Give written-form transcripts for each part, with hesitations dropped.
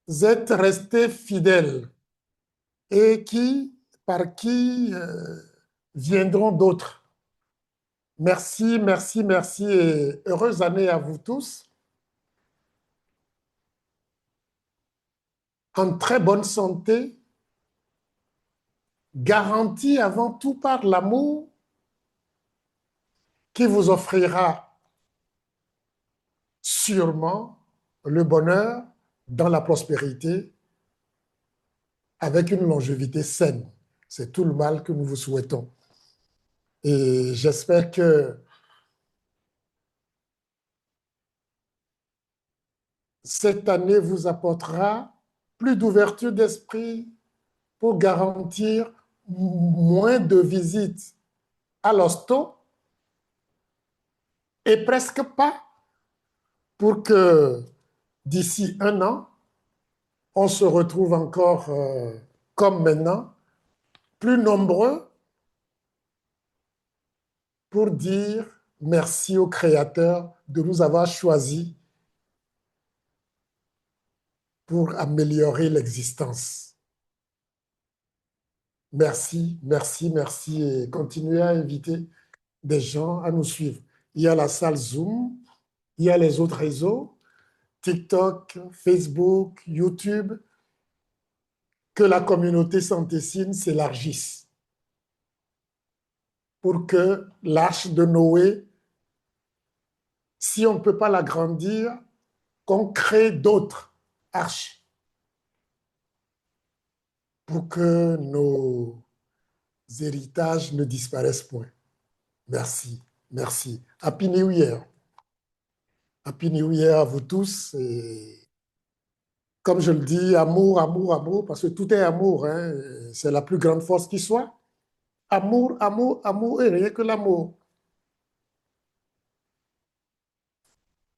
êtes restés fidèles et par qui viendront d'autres. Merci, merci, merci et heureuse année à vous tous. En très bonne santé, garantie avant tout par l'amour qui vous offrira sûrement le bonheur dans la prospérité avec une longévité saine. C'est tout le mal que nous vous souhaitons. Et j'espère que cette année vous apportera plus d'ouverture d'esprit pour garantir moins de visites à l'hosto et presque pas pour que d'ici un an, on se retrouve encore comme maintenant, plus nombreux pour dire merci au Créateur de nous avoir choisis pour améliorer l'existence. Merci, merci, merci et continuez à inviter des gens à nous suivre. Il y a la salle Zoom, il y a les autres réseaux, TikTok, Facebook, YouTube, que la communauté santessine s'élargisse pour que l'arche de Noé, si on ne peut pas l'agrandir, qu'on crée d'autres arches pour que nos héritages ne disparaissent point. Merci, merci. Happy New Year. Happy New Year à vous tous. Et comme je le dis, amour, amour, amour, parce que tout est amour. Hein. C'est la plus grande force qui soit. Amour, amour, amour et rien que l'amour.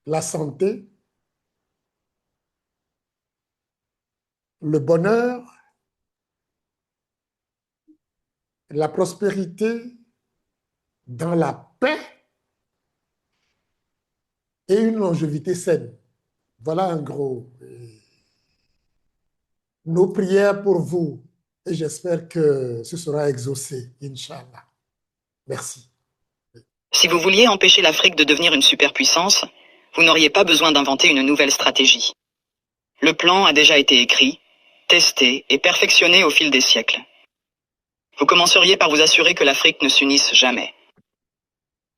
La santé, le bonheur, la prospérité dans la paix et une longévité saine. Voilà un gros. Nos prières pour vous et j'espère que ce sera exaucé, Inch'Allah. Merci. Si vous vouliez empêcher l'Afrique de devenir une superpuissance, vous n'auriez pas besoin d'inventer une nouvelle stratégie. Le plan a déjà été écrit, testé et perfectionné au fil des siècles. Vous commenceriez par vous assurer que l'Afrique ne s'unisse jamais.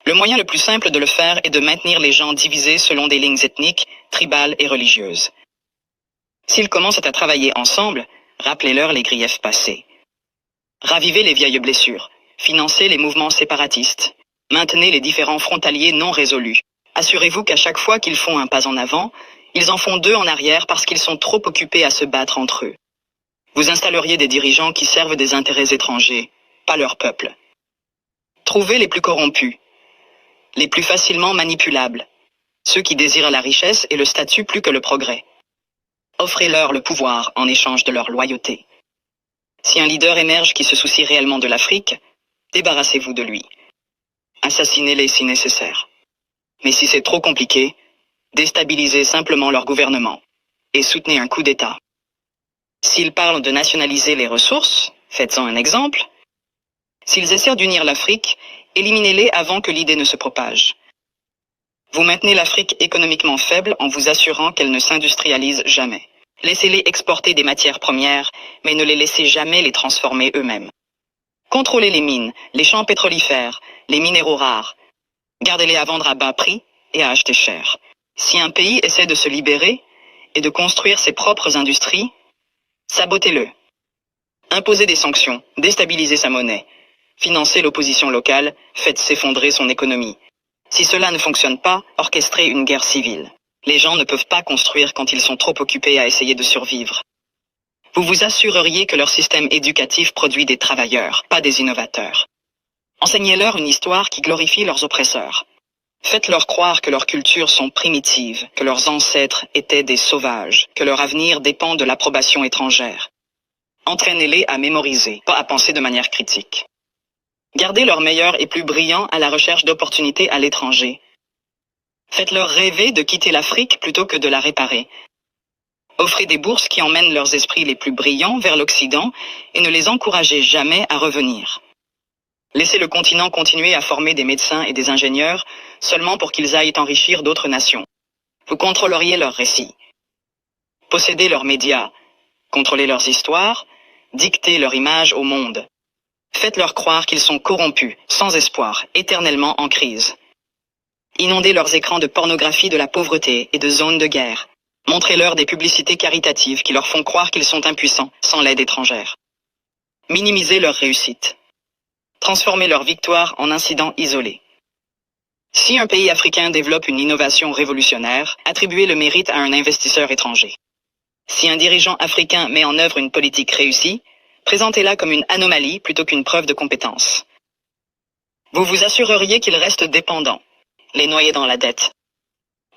Le moyen le plus simple de le faire est de maintenir les gens divisés selon des lignes ethniques, tribales et religieuses. S'ils commencent à travailler ensemble, rappelez-leur les griefs passés. Ravivez les vieilles blessures, financez les mouvements séparatistes, maintenez les différends frontaliers non résolus. Assurez-vous qu'à chaque fois qu'ils font un pas en avant, ils en font deux en arrière parce qu'ils sont trop occupés à se battre entre eux. Vous installeriez des dirigeants qui servent des intérêts étrangers, pas leur peuple. Trouvez les plus corrompus, les plus facilement manipulables, ceux qui désirent la richesse et le statut plus que le progrès. Offrez-leur le pouvoir en échange de leur loyauté. Si un leader émerge qui se soucie réellement de l'Afrique, débarrassez-vous de lui. Assassinez-les si nécessaire. Mais si c'est trop compliqué, déstabilisez simplement leur gouvernement et soutenez un coup d'État. S'ils parlent de nationaliser les ressources, faites-en un exemple. S'ils essaient d'unir l'Afrique, éliminez-les avant que l'idée ne se propage. Vous maintenez l'Afrique économiquement faible en vous assurant qu'elle ne s'industrialise jamais. Laissez-les exporter des matières premières, mais ne les laissez jamais les transformer eux-mêmes. Contrôlez les mines, les champs pétrolifères, les minéraux rares. Gardez-les à vendre à bas prix et à acheter cher. Si un pays essaie de se libérer et de construire ses propres industries, sabotez-le. Imposez des sanctions, déstabilisez sa monnaie. Financez l'opposition locale, faites s'effondrer son économie. Si cela ne fonctionne pas, orchestrez une guerre civile. Les gens ne peuvent pas construire quand ils sont trop occupés à essayer de survivre. Vous vous assureriez que leur système éducatif produit des travailleurs, pas des innovateurs. Enseignez-leur une histoire qui glorifie leurs oppresseurs. Faites-leur croire que leurs cultures sont primitives, que leurs ancêtres étaient des sauvages, que leur avenir dépend de l'approbation étrangère. Entraînez-les à mémoriser, pas à penser de manière critique. Gardez leurs meilleurs et plus brillants à la recherche d'opportunités à l'étranger. Faites-leur rêver de quitter l'Afrique plutôt que de la réparer. Offrez des bourses qui emmènent leurs esprits les plus brillants vers l'Occident et ne les encouragez jamais à revenir. Laissez le continent continuer à former des médecins et des ingénieurs seulement pour qu'ils aillent enrichir d'autres nations. Vous contrôleriez leurs récits. Possédez leurs médias. Contrôlez leurs histoires. Dictez leur image au monde. Faites-leur croire qu'ils sont corrompus, sans espoir, éternellement en crise. Inondez leurs écrans de pornographie de la pauvreté et de zones de guerre. Montrez-leur des publicités caritatives qui leur font croire qu'ils sont impuissants, sans l'aide étrangère. Minimisez leur réussite. Transformez leur victoire en incidents isolés. Si un pays africain développe une innovation révolutionnaire, attribuez le mérite à un investisseur étranger. Si un dirigeant africain met en œuvre une politique réussie, présentez-la comme une anomalie plutôt qu'une preuve de compétence. Vous vous assureriez qu'ils restent dépendants, les noyer dans la dette.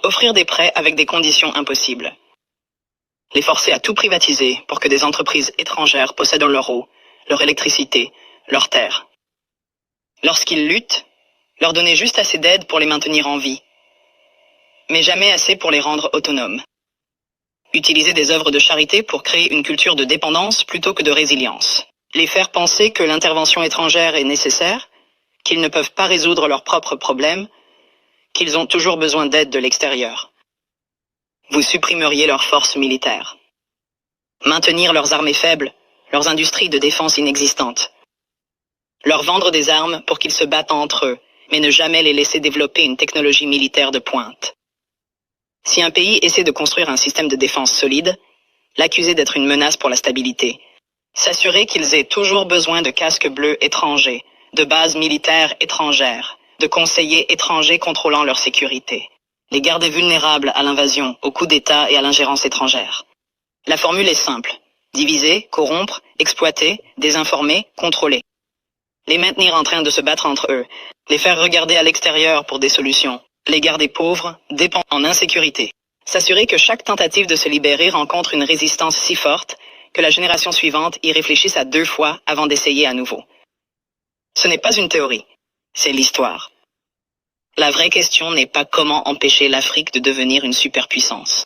Offrir des prêts avec des conditions impossibles. Les forcer à tout privatiser pour que des entreprises étrangères possèdent leur eau, leur électricité, leurs terres. Lorsqu'ils luttent, leur donner juste assez d'aide pour les maintenir en vie, mais jamais assez pour les rendre autonomes. Utiliser des œuvres de charité pour créer une culture de dépendance plutôt que de résilience. Les faire penser que l'intervention étrangère est nécessaire, qu'ils ne peuvent pas résoudre leurs propres problèmes, qu'ils ont toujours besoin d'aide de l'extérieur. Vous supprimeriez leurs forces militaires. Maintenir leurs armées faibles, leurs industries de défense inexistantes. Leur vendre des armes pour qu'ils se battent entre eux, mais ne jamais les laisser développer une technologie militaire de pointe. Si un pays essaie de construire un système de défense solide, l'accuser d'être une menace pour la stabilité. S'assurer qu'ils aient toujours besoin de casques bleus étrangers, de bases militaires étrangères, de conseillers étrangers contrôlant leur sécurité. Les garder vulnérables à l'invasion, aux coups d'État et à l'ingérence étrangère. La formule est simple. Diviser, corrompre, exploiter, désinformer, contrôler. Les maintenir en train de se battre entre eux. Les faire regarder à l'extérieur pour des solutions. Les garder pauvres, dépendants, en insécurité. S'assurer que chaque tentative de se libérer rencontre une résistance si forte que la génération suivante y réfléchisse à 2 fois avant d'essayer à nouveau. Ce n'est pas une théorie, c'est l'histoire. La vraie question n'est pas comment empêcher l'Afrique de devenir une superpuissance.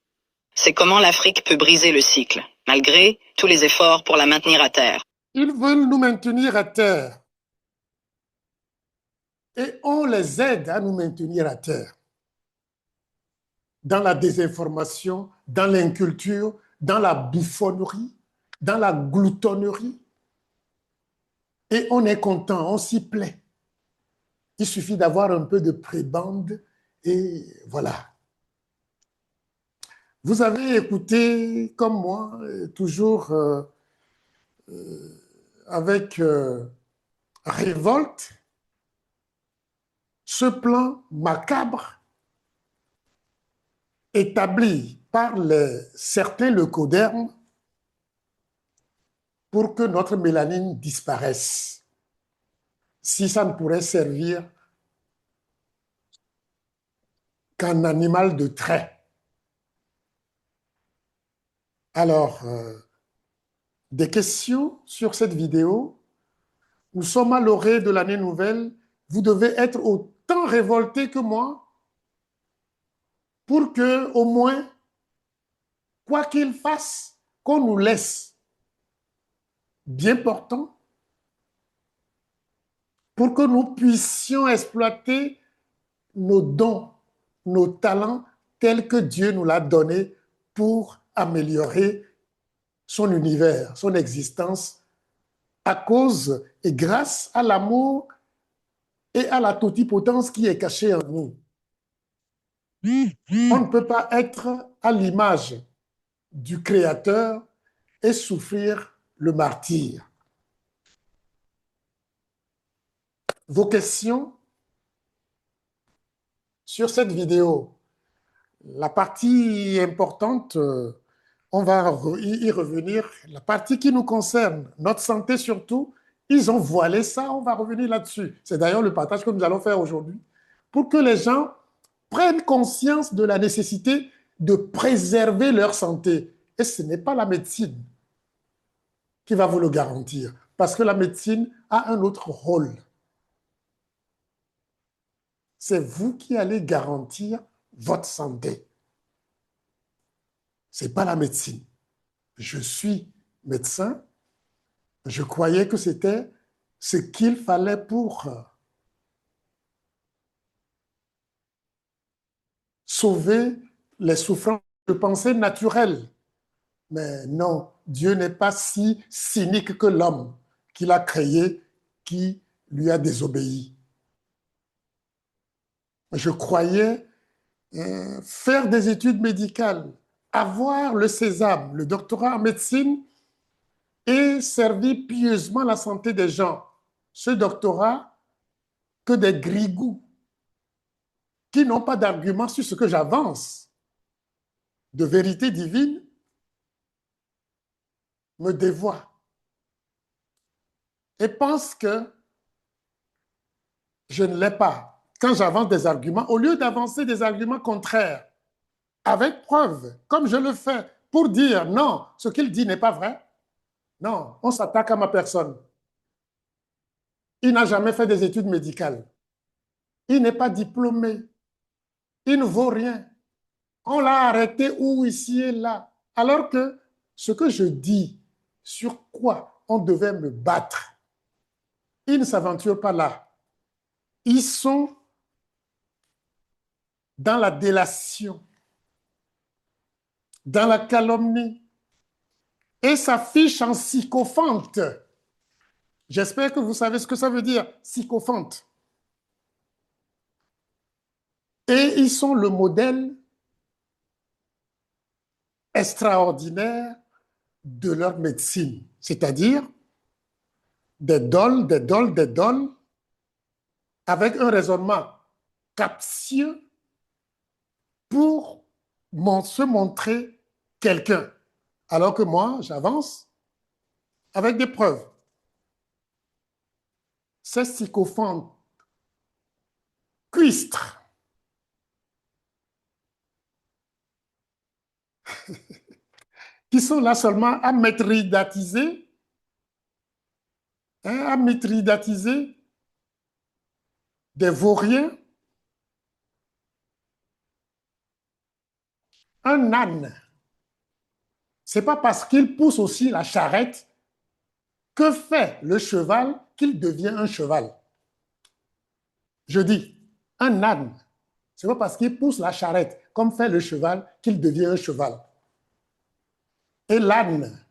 C'est comment l'Afrique peut briser le cycle, malgré tous les efforts pour la maintenir à terre. Ils veulent nous maintenir à terre. Et on les aide à nous maintenir à terre. Dans la désinformation, dans l'inculture, dans la bouffonnerie, dans la gloutonnerie. Et on est content, on s'y plaît. Il suffit d'avoir un peu de prébende et voilà. Vous avez écouté, comme moi, toujours avec révolte, ce plan macabre établi par certains leucodermes pour que notre mélanine disparaisse, si ça ne pourrait servir qu'un animal de trait. Alors, des questions sur cette vidéo. Nous sommes à l'orée de l'année nouvelle. Vous devez être autant révoltés que moi pour que, au moins, quoi qu'il fasse, qu'on nous laisse bien portants pour que nous puissions exploiter nos dons, nos talents tels que Dieu nous l'a donné pour améliorer son univers, son existence, à cause et grâce à l'amour et à la totipotence qui est cachée en nous. On ne peut pas être à l'image du Créateur et souffrir le martyre. Vos questions sur cette vidéo. La partie importante, on va y revenir. La partie qui nous concerne, notre santé surtout, ils ont voilé ça, on va revenir là-dessus. C'est d'ailleurs le partage que nous allons faire aujourd'hui pour que les gens prennent conscience de la nécessité de préserver leur santé. Et ce n'est pas la médecine qui va vous le garantir, parce que la médecine a un autre rôle. C'est vous qui allez garantir votre santé. Ce n'est pas la médecine. je suis médecin, je croyais que c'était ce qu'il fallait pour sauver les souffrances, je pensais naturelles. Mais non, Dieu n'est pas si cynique que l'homme qu'il a créé, qui lui a désobéi. Je croyais faire des études médicales, avoir le sésame, le doctorat en médecine et servir pieusement la santé des gens. Ce doctorat, que des grigous qui n'ont pas d'argument sur ce que j'avance de vérité divine, me dévoient et pensent que je ne l'ai pas. Quand j'avance des arguments, au lieu d'avancer des arguments contraires, avec preuve, comme je le fais, pour dire non, ce qu'il dit n'est pas vrai, non, on s'attaque à ma personne. Il n'a jamais fait des études médicales. Il n'est pas diplômé. Il ne vaut rien. On l'a arrêté où, ici et là. Alors que ce que je dis, sur quoi on devait me battre, ils ne s'aventurent pas là. Ils sont dans la délation, dans la calomnie, et s'affichent en sycophante. J'espère que vous savez ce que ça veut dire, sycophante. Et ils sont le modèle extraordinaire de leur médecine, c'est-à-dire des dôles, des dôles, des dôles, avec un raisonnement captieux pour se montrer quelqu'un. Alors que moi, j'avance avec des preuves. Ces sycophantes cuistres qui sont là seulement à mithridatiser, à mithridatiser des vauriens. Un âne, ce n'est pas parce qu'il pousse aussi la charrette que fait le cheval qu'il devient un cheval. Je dis, un âne, ce n'est pas parce qu'il pousse la charrette, comme fait le cheval, qu'il devient un cheval. Et l'âne,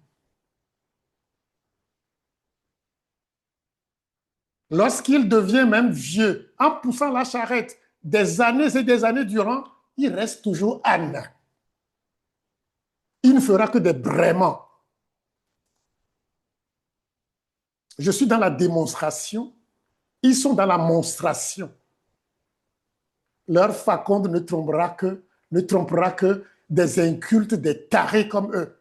lorsqu'il devient même vieux, en poussant la charrette des années et des années durant, il reste toujours âne. Il ne fera que des braiements. Je suis dans la démonstration, ils sont dans la monstration. Leur faconde ne trompera que des incultes, des tarés comme eux.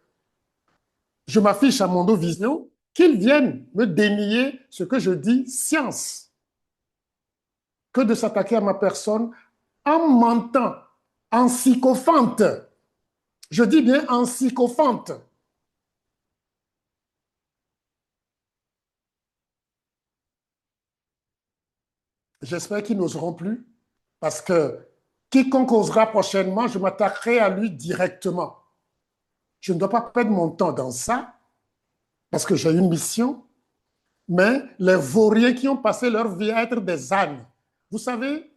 Je m'affiche à Mondo Vision, qu'ils viennent me dénier ce que je dis, science, que de s'attaquer à ma personne en mentant, en sycophante. Je dis bien en sycophante. J'espère qu'ils n'oseront plus, parce que quiconque osera prochainement, je m'attaquerai à lui directement. Je ne dois pas perdre mon temps dans ça, parce que j'ai une mission, mais les vauriens qui ont passé leur vie à être des ânes, vous savez,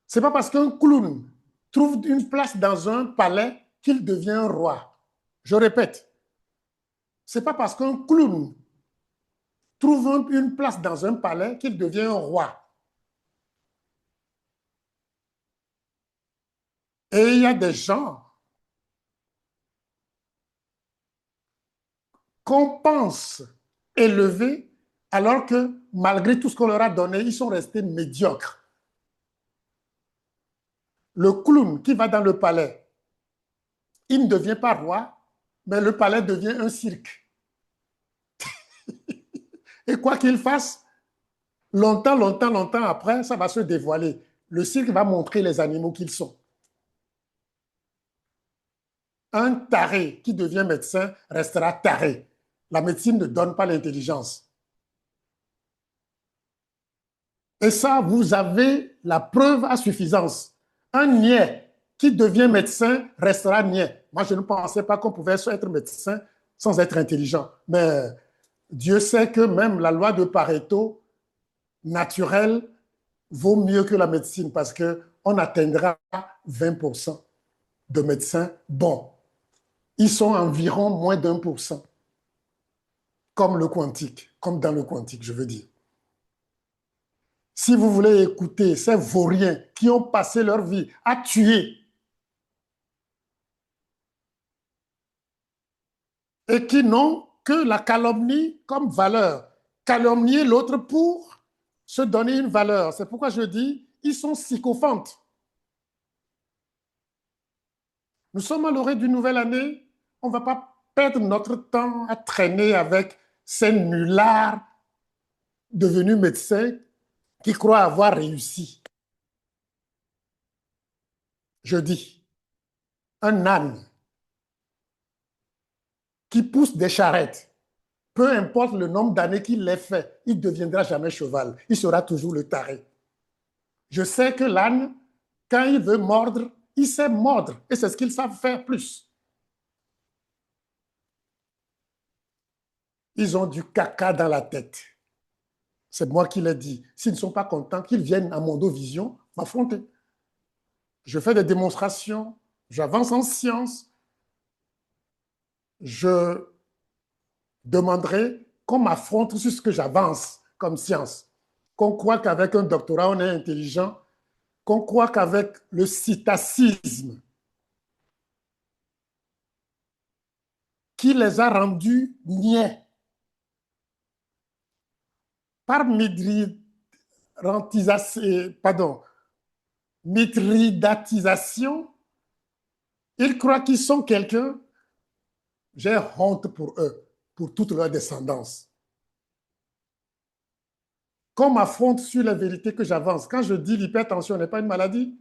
ce n'est pas parce qu'un clown trouve une place dans un palais qu'il devient un roi. Je répète, ce n'est pas parce qu'un clown trouve une place dans un palais qu'il devient un roi. Et il y a des gens qu'on pense élevés, alors que malgré tout ce qu'on leur a donné, ils sont restés médiocres. Le clown qui va dans le palais, il ne devient pas roi, mais le palais devient un cirque. Et quoi qu'il fasse, longtemps, longtemps, longtemps après, ça va se dévoiler. Le cirque va montrer les animaux qu'ils sont. Un taré qui devient médecin restera taré. La médecine ne donne pas l'intelligence. Et ça, vous avez la preuve à suffisance. Un niais qui devient médecin restera niais. Moi, je ne pensais pas qu'on pouvait être médecin sans être intelligent. Mais Dieu sait que même la loi de Pareto naturelle vaut mieux que la médecine parce qu'on atteindra 20% de médecins bons. Ils sont environ moins d'1%, comme le quantique, comme dans le quantique, je veux dire. Si vous voulez écouter ces vauriens qui ont passé leur vie à tuer et qui n'ont que la calomnie comme valeur, calomnier l'autre pour se donner une valeur. C'est pourquoi je dis, ils sont sycophantes. Nous sommes à l'orée d'une nouvelle année, on ne va pas perdre notre temps à traîner avec ces nullards devenus médecins qui croient avoir réussi. Je dis, un âne qui pousse des charrettes, peu importe le nombre d'années qu'il l'ait fait, il ne deviendra jamais cheval. Il sera toujours le taré. Je sais que l'âne, quand il veut mordre, il sait mordre. Et c'est ce qu'ils savent faire plus. Ils ont du caca dans la tête. C'est moi qui l'ai dit. S'ils ne sont pas contents, qu'ils viennent à Mondovision m'affronter. Je fais des démonstrations, j'avance en science. Je demanderai qu'on m'affronte sur ce que j'avance comme science. Qu'on croit qu'avec un doctorat, on est intelligent, qu'on croit qu'avec le citacisme qui les a rendus niais par mithridatisation, ils croient qu'ils sont quelqu'un. J'ai honte pour eux, pour toute leur descendance. Qu'on m'affronte sur la vérité que j'avance. Quand je dis l'hypertension n'est pas une maladie,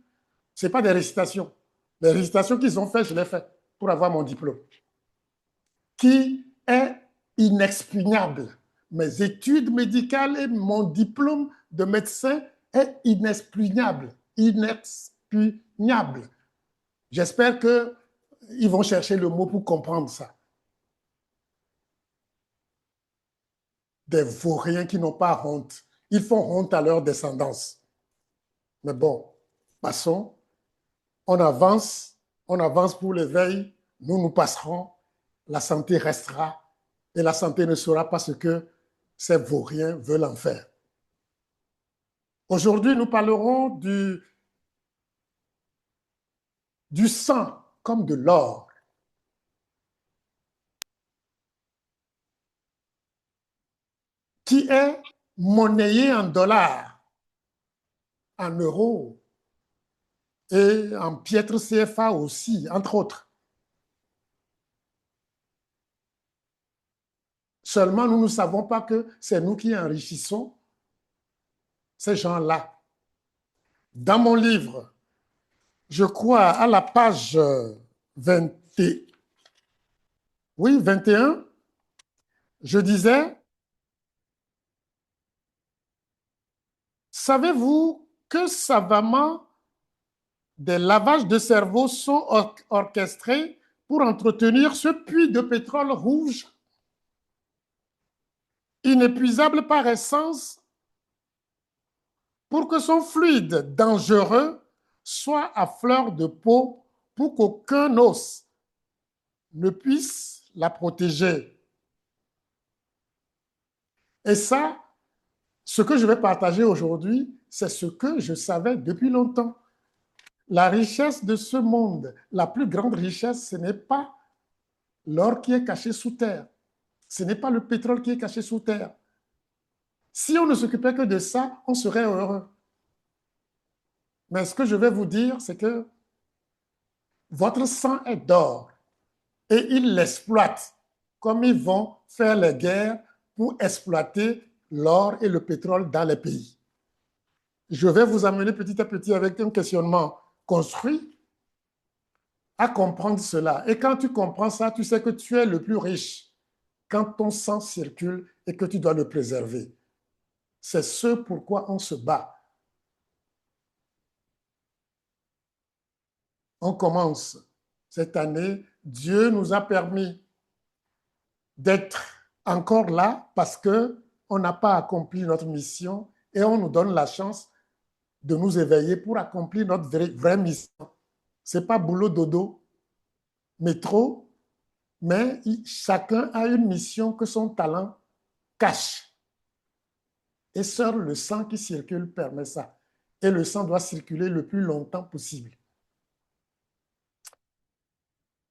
ce n'est pas des récitations. Les récitations qu'ils ont faites, je les fais pour avoir mon diplôme. Qui est inexpugnable. Mes études médicales et mon diplôme de médecin est inexpugnable. Inexpugnable. J'espère qu'ils vont chercher le mot pour comprendre ça. Des vauriens qui n'ont pas honte. Ils font honte à leur descendance. Mais bon, passons. On avance pour l'éveil. Nous passerons. La santé restera. Et la santé ne sera pas ce que ces vauriens veulent en faire. Aujourd'hui, nous parlerons du sang comme de l'or. Qui est monnayé en dollars, en euros et en piètre CFA aussi, entre autres. Seulement, nous ne savons pas que c'est nous qui enrichissons ces gens-là. Dans mon livre, je crois à la page 21, je disais, savez-vous que savamment des lavages de cerveau sont orchestrés pour entretenir ce puits de pétrole rouge, inépuisable par essence, pour que son fluide dangereux soit à fleur de peau, pour qu'aucun os ne puisse la protéger. Et ça, ce que je vais partager aujourd'hui, c'est ce que je savais depuis longtemps. La richesse de ce monde, la plus grande richesse, ce n'est pas l'or qui est caché sous terre. Ce n'est pas le pétrole qui est caché sous terre. Si on ne s'occupait que de ça, on serait heureux. Mais ce que je vais vous dire, c'est que votre sang est d'or et ils l'exploitent comme ils vont faire les guerres pour exploiter l'or et le pétrole dans les pays. Je vais vous amener petit à petit avec un questionnement construit à comprendre cela. Et quand tu comprends ça, tu sais que tu es le plus riche quand ton sang circule et que tu dois le préserver. C'est ce pourquoi on se bat. on commence cette année, Dieu nous a permis d'être encore là parce qu'on n'a pas accompli notre mission et on nous donne la chance de nous éveiller pour accomplir notre vraie mission. Ce n'est pas boulot dodo, métro, mais chacun a une mission que son talent cache. Et seul le sang qui circule permet ça. Et le sang doit circuler le plus longtemps possible.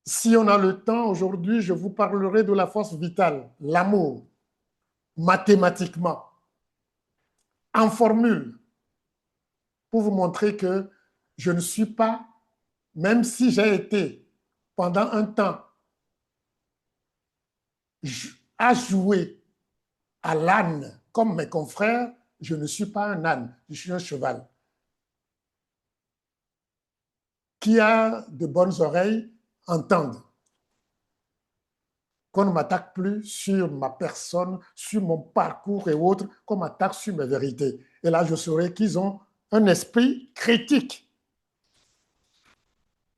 Si on a le temps, aujourd'hui, je vous parlerai de la force vitale, l'amour, mathématiquement, en formule, pour vous montrer que je ne suis pas, même si j'ai été pendant un temps à jouer à l'âne comme mes confrères, je ne suis pas un âne, je suis un cheval. Qui a de bonnes oreilles entende qu'on ne m'attaque plus sur ma personne, sur mon parcours et autres, qu'on m'attaque sur mes vérités. Et là, je saurai qu'ils ont un esprit critique.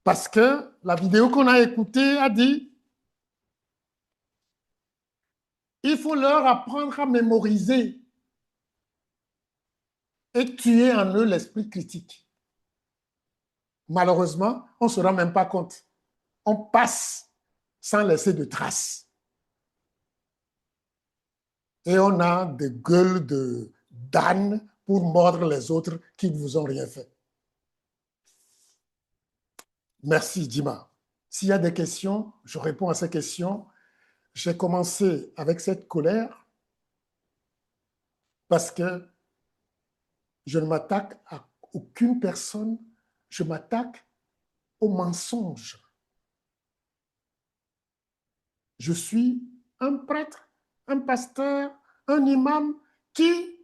Parce que la vidéo qu'on a écoutée a dit il faut leur apprendre à mémoriser et tuer en eux l'esprit critique. Malheureusement, on ne se rend même pas compte. On passe sans laisser de traces. Et on a des gueules d'âne pour mordre les autres qui ne vous ont rien fait. Merci, Dima. S'il y a des questions, je réponds à ces questions. J'ai commencé avec cette colère parce que je ne m'attaque à aucune personne, je m'attaque au mensonge. Je suis un prêtre, un pasteur, un imam qui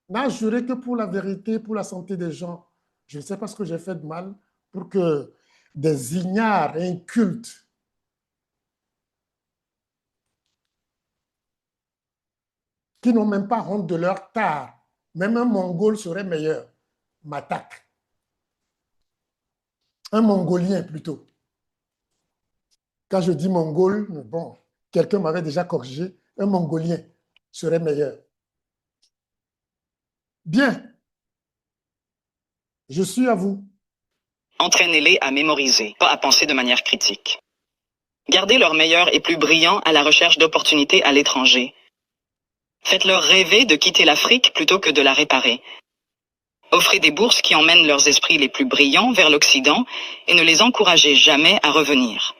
n'a juré que pour la vérité, pour la santé des gens. Je ne sais pas ce que j'ai fait de mal pour que des ignares incultes qui n'ont même pas honte de leur tard, même un Mongol serait meilleur, m'attaquent. Un Mongolien plutôt. Quand je dis Mongol, bon, quelqu'un m'avait déjà corrigé, un Mongolien serait meilleur. Bien, je suis à vous. Entraînez-les à mémoriser, pas à penser de manière critique. Gardez leurs meilleurs et plus brillants à la recherche d'opportunités à l'étranger. Faites-leur rêver de quitter l'Afrique plutôt que de la réparer. Offrez des bourses qui emmènent leurs esprits les plus brillants vers l'Occident et ne les encouragez jamais à revenir.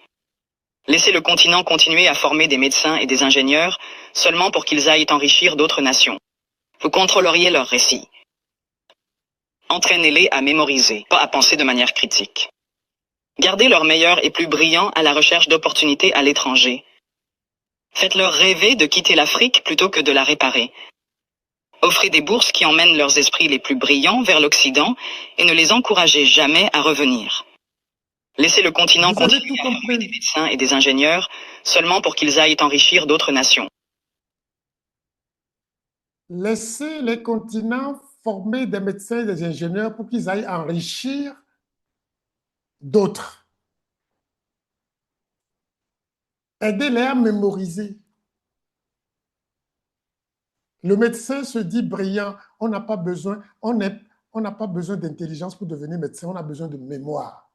Laissez le continent continuer à former des médecins et des ingénieurs seulement pour qu'ils aillent enrichir d'autres nations. Vous contrôleriez leurs récits. Entraînez-les à mémoriser, pas à penser de manière critique. Gardez leurs meilleurs et plus brillants à la recherche d'opportunités à l'étranger. Faites-leur rêver de quitter l'Afrique plutôt que de la réparer. Offrez des bourses qui emmènent leurs esprits les plus brillants vers l'Occident et ne les encouragez jamais à revenir. Laissez le continent continuer à former des médecins et des ingénieurs seulement pour qu'ils aillent enrichir d'autres nations. Laissez les continents former des médecins et des ingénieurs pour qu'ils aillent enrichir d'autres. Aidez-les à mémoriser. Le médecin se dit brillant. On n'a pas besoin, on n'a pas besoin d'intelligence pour devenir médecin, on a besoin de mémoire.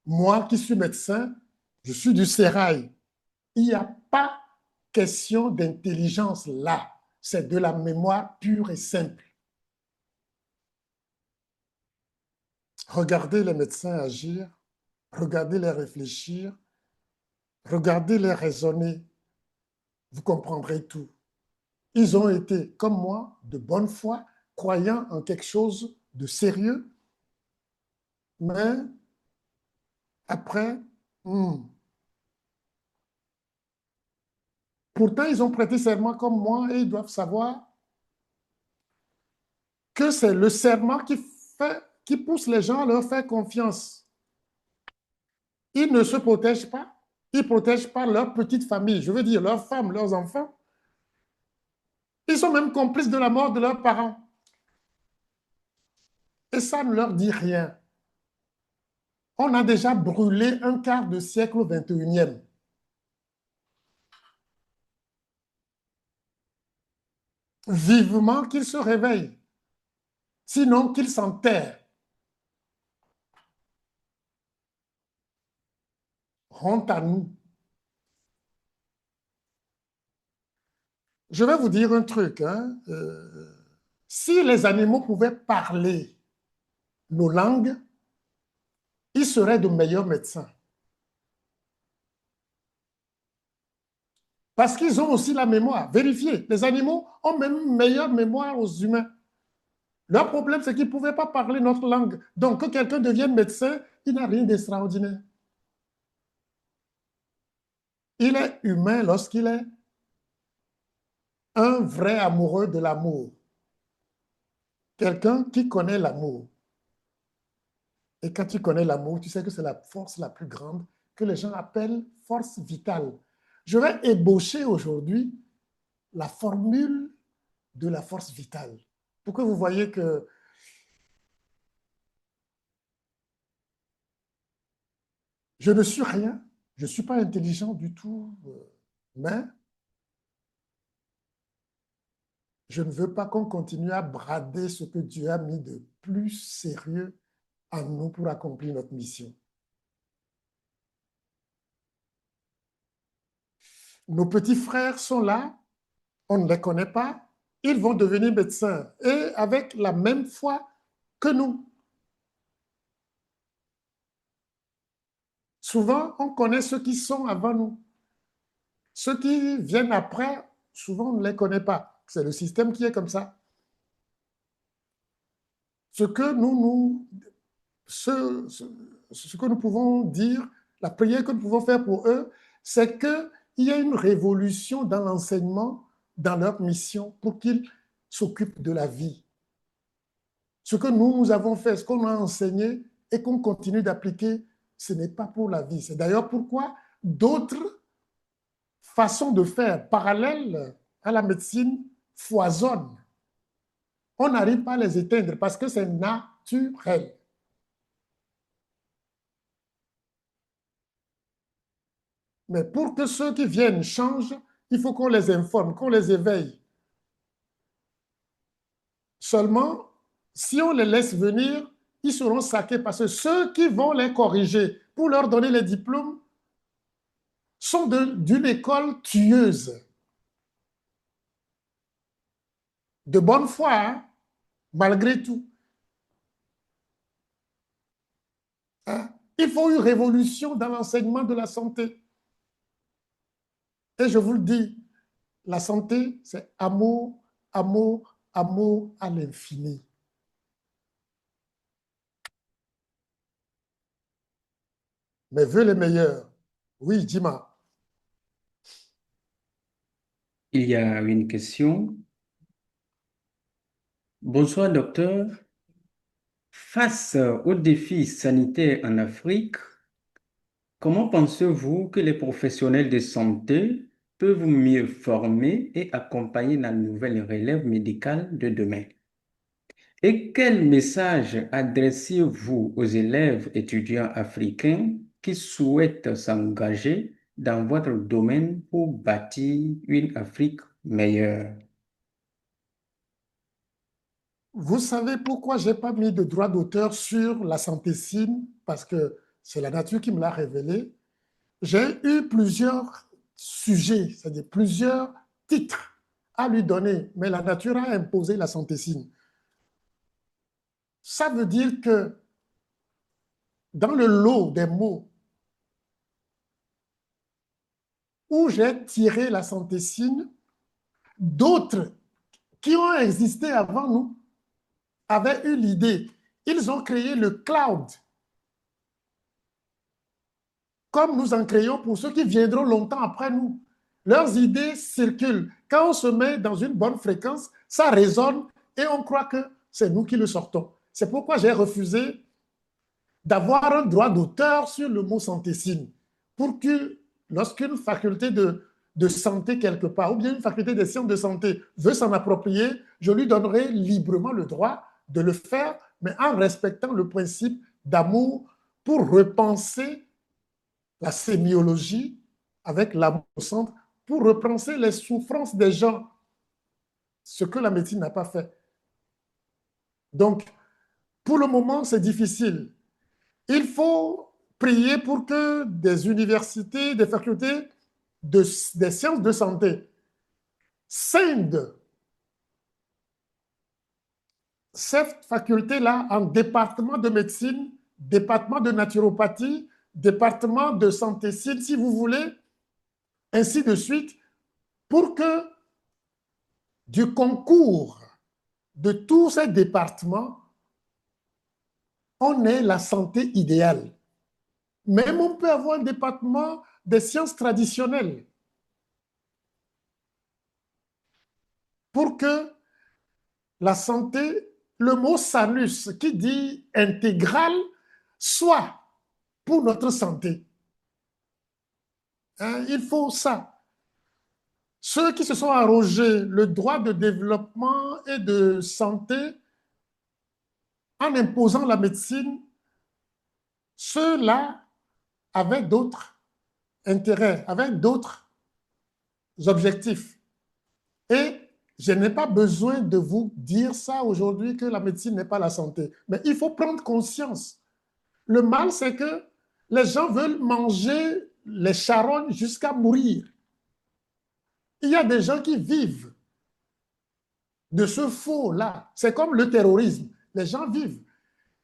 Moi qui suis médecin, je suis du sérail. Il n'y a pas question d'intelligence là. C'est de la mémoire pure et simple. Regardez les médecins agir, regardez-les réfléchir, regardez-les raisonner. Vous comprendrez tout. Ils ont été, comme moi, de bonne foi, croyant en quelque chose de sérieux, mais après, pourtant, ils ont prêté serment comme moi et ils doivent savoir que c'est le serment qui pousse les gens à leur faire confiance. Ils ne se protègent pas. Ils ne protègent pas leur petite famille, je veux dire leurs femmes, leurs enfants. Ils sont même complices de la mort de leurs parents. Et ça ne leur dit rien. On a déjà brûlé un quart de siècle au 21e. Vivement qu'il se réveille, sinon qu'il s'enterre. Honte à nous. Je vais vous dire un truc. Hein. Si les animaux pouvaient parler nos langues, ils seraient de meilleurs médecins. Parce qu'ils ont aussi la mémoire. Vérifiez, les animaux ont même une meilleure mémoire aux humains. Leur problème, c'est qu'ils ne pouvaient pas parler notre langue. Donc, que quelqu'un devienne médecin, il n'a rien d'extraordinaire. Il est humain lorsqu'il est un vrai amoureux de l'amour. Quelqu'un qui connaît l'amour. Et quand tu connais l'amour, tu sais que c'est la force la plus grande que les gens appellent force vitale. Je vais ébaucher aujourd'hui la formule de la force vitale pour que vous voyez que je ne suis rien, je ne suis pas intelligent du tout, mais je ne veux pas qu'on continue à brader ce que Dieu a mis de plus sérieux en nous pour accomplir notre mission. Nos petits frères sont là, on ne les connaît pas, ils vont devenir médecins et avec la même foi que nous. Souvent, on connaît ceux qui sont avant nous. Ceux qui viennent après, souvent, on ne les connaît pas. C'est le système qui est comme ça. Ce que ce que nous pouvons dire, la prière que nous pouvons faire pour eux, c'est qu'il y ait une révolution dans l'enseignement, dans leur mission, pour qu'ils s'occupent de la vie. Ce que nous avons fait, ce qu'on a enseigné et qu'on continue d'appliquer, ce n'est pas pour la vie. C'est d'ailleurs pourquoi d'autres façons de faire parallèles à la médecine foisonnent. On n'arrive pas à les éteindre parce que c'est naturel. Mais pour que ceux qui viennent changent, il faut qu'on les informe, qu'on les éveille. Seulement, si on les laisse venir, ils seront saqués parce que ceux qui vont les corriger pour leur donner les diplômes sont d'une école tueuse. De bonne foi, hein, malgré tout. Hein? Il faut une révolution dans l'enseignement de la santé. Et je vous le dis, la santé, c'est amour, amour, amour à l'infini. Mes voeux les meilleurs. Oui, Dima. Il y a une question. Bonsoir, docteur. Face aux défis sanitaires en Afrique, comment pensez-vous que les professionnels de santé peuvent mieux former et accompagner la nouvelle relève médicale de demain? Et quel message adressez-vous aux élèves étudiants africains qui souhaitent s'engager dans votre domaine pour bâtir une Afrique meilleure? Vous savez pourquoi je n'ai pas mis de droit d'auteur sur la santécine? Parce que c'est la nature qui me l'a révélé. J'ai eu plusieurs sujets, c'est-à-dire plusieurs titres à lui donner, mais la nature a imposé la santécine. Ça veut dire que dans le lot des mots où j'ai tiré la santécine, d'autres qui ont existé avant nous avaient eu l'idée. Ils ont créé le cloud, comme nous en créons pour ceux qui viendront longtemps après nous. Leurs idées circulent. Quand on se met dans une bonne fréquence, ça résonne et on croit que c'est nous qui le sortons. C'est pourquoi j'ai refusé d'avoir un droit d'auteur sur le mot santécine, pour que lorsqu'une faculté de santé quelque part, ou bien une faculté des sciences de santé veut s'en approprier, je lui donnerai librement le droit de le faire, mais en respectant le principe d'amour pour repenser la sémiologie avec l'amour au centre, pour repenser les souffrances des gens, ce que la médecine n'a pas fait. Donc, pour le moment, c'est difficile. Il faut prier pour que des universités, des facultés des sciences de santé scindent cette faculté-là en département de médecine, département de naturopathie, département de santé, si vous voulez, ainsi de suite, pour que du concours de tous ces départements, on ait la santé idéale. Même on peut avoir un département des sciences traditionnelles pour que la santé, le mot sanus qui dit intégral, soit pour notre santé. Hein, il faut ça. Ceux qui se sont arrogés le droit de développement et de santé en imposant la médecine, ceux-là avaient d'autres intérêts, avaient d'autres objectifs. Et je n'ai pas besoin de vous dire ça aujourd'hui que la médecine n'est pas la santé. Mais il faut prendre conscience. Le mal, c'est que les gens veulent manger les charognes jusqu'à mourir. Il y a des gens qui vivent de ce faux-là. C'est comme le terrorisme. Les gens vivent.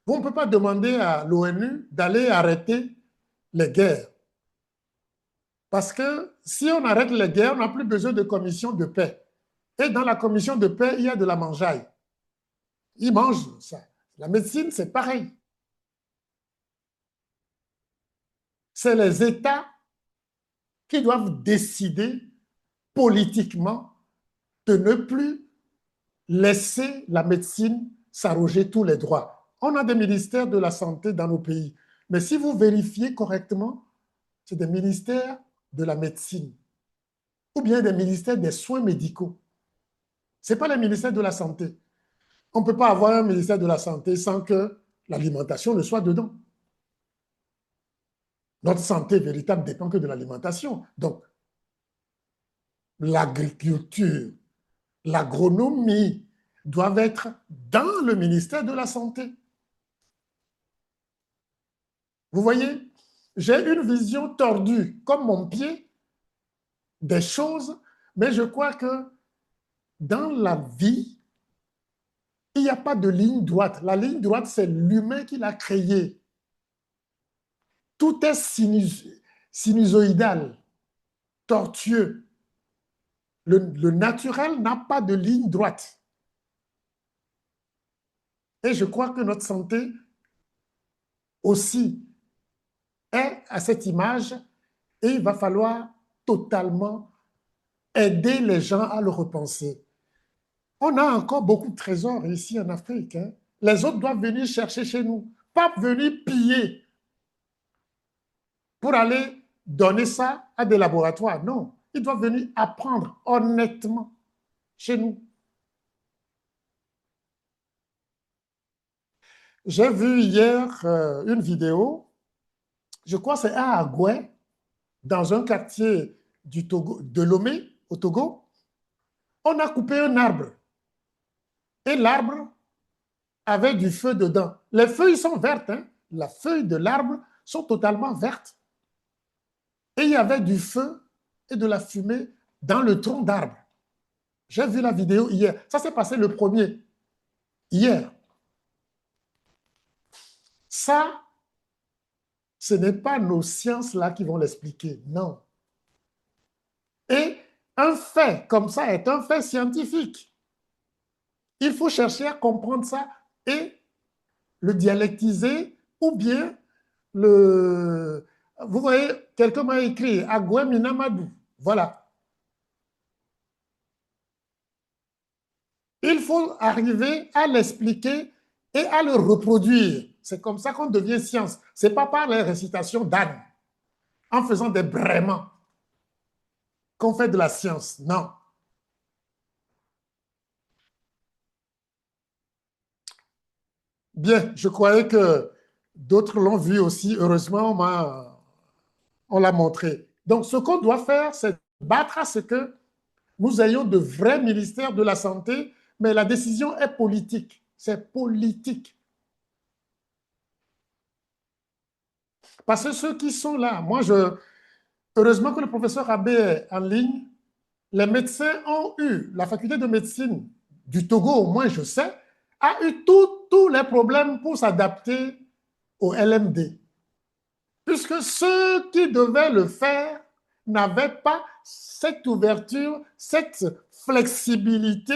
On ne peut pas demander à l'ONU d'aller arrêter les guerres. Parce que si on arrête les guerres, on n'a plus besoin de commission de paix. Et dans la commission de paix, il y a de la mangeaille. Ils mangent ça. La médecine, c'est pareil. C'est les États qui doivent décider politiquement de ne plus laisser la médecine s'arroger tous les droits. On a des ministères de la santé dans nos pays, mais si vous vérifiez correctement, c'est des ministères de la médecine ou bien des ministères des soins médicaux. Ce n'est pas les ministères de la santé. On ne peut pas avoir un ministère de la santé sans que l'alimentation ne soit dedans. Notre santé véritable dépend que de l'alimentation. Donc, l'agriculture, l'agronomie doivent être dans le ministère de la Santé. Vous voyez, j'ai une vision tordue, comme mon pied, des choses, mais je crois que dans la vie, il n'y a pas de ligne droite. La ligne droite, c'est l'humain qui l'a créée. Tout est sinusoïdal, tortueux. Le naturel n'a pas de ligne droite. Et je crois que notre santé aussi est à cette image et il va falloir totalement aider les gens à le repenser. On a encore beaucoup de trésors ici en Afrique. Hein. Les autres doivent venir chercher chez nous, pas venir piller pour aller donner ça à des laboratoires. Non, ils doivent venir apprendre honnêtement chez nous. J'ai vu hier une vidéo, je crois que c'est à Agoué, dans un quartier du Togo, de Lomé, au Togo. On a coupé un arbre et l'arbre avait du feu dedans. Les feuilles sont vertes, hein? La feuille de l'arbre sont totalement vertes. Et il y avait du feu et de la fumée dans le tronc d'arbre. J'ai vu la vidéo hier. Ça s'est passé le 1er, hier. Ça, ce n'est pas nos sciences-là qui vont l'expliquer, non. Et un fait comme ça est un fait scientifique. Il faut chercher à comprendre ça et le dialectiser ou bien le... Vous voyez, quelqu'un m'a écrit Agoué Minamadou. Voilà. Il faut arriver à l'expliquer et à le reproduire. C'est comme ça qu'on devient science. Ce n'est pas par les récitations d'âne, en faisant des braiements, qu'on fait de la science. Non. Bien, je croyais que D'autres l'ont vu aussi. Heureusement, on l'a montré. Donc, ce qu'on doit faire, c'est battre à ce que nous ayons de vrais ministères de la santé, mais la décision est politique. C'est politique. Parce que ceux qui sont là, heureusement que le professeur Abbé est en ligne, les médecins ont eu, la faculté de médecine du Togo, au moins je sais, a eu tous les problèmes pour s'adapter au LMD. Puisque ceux qui devaient le faire n'avaient pas cette ouverture, cette flexibilité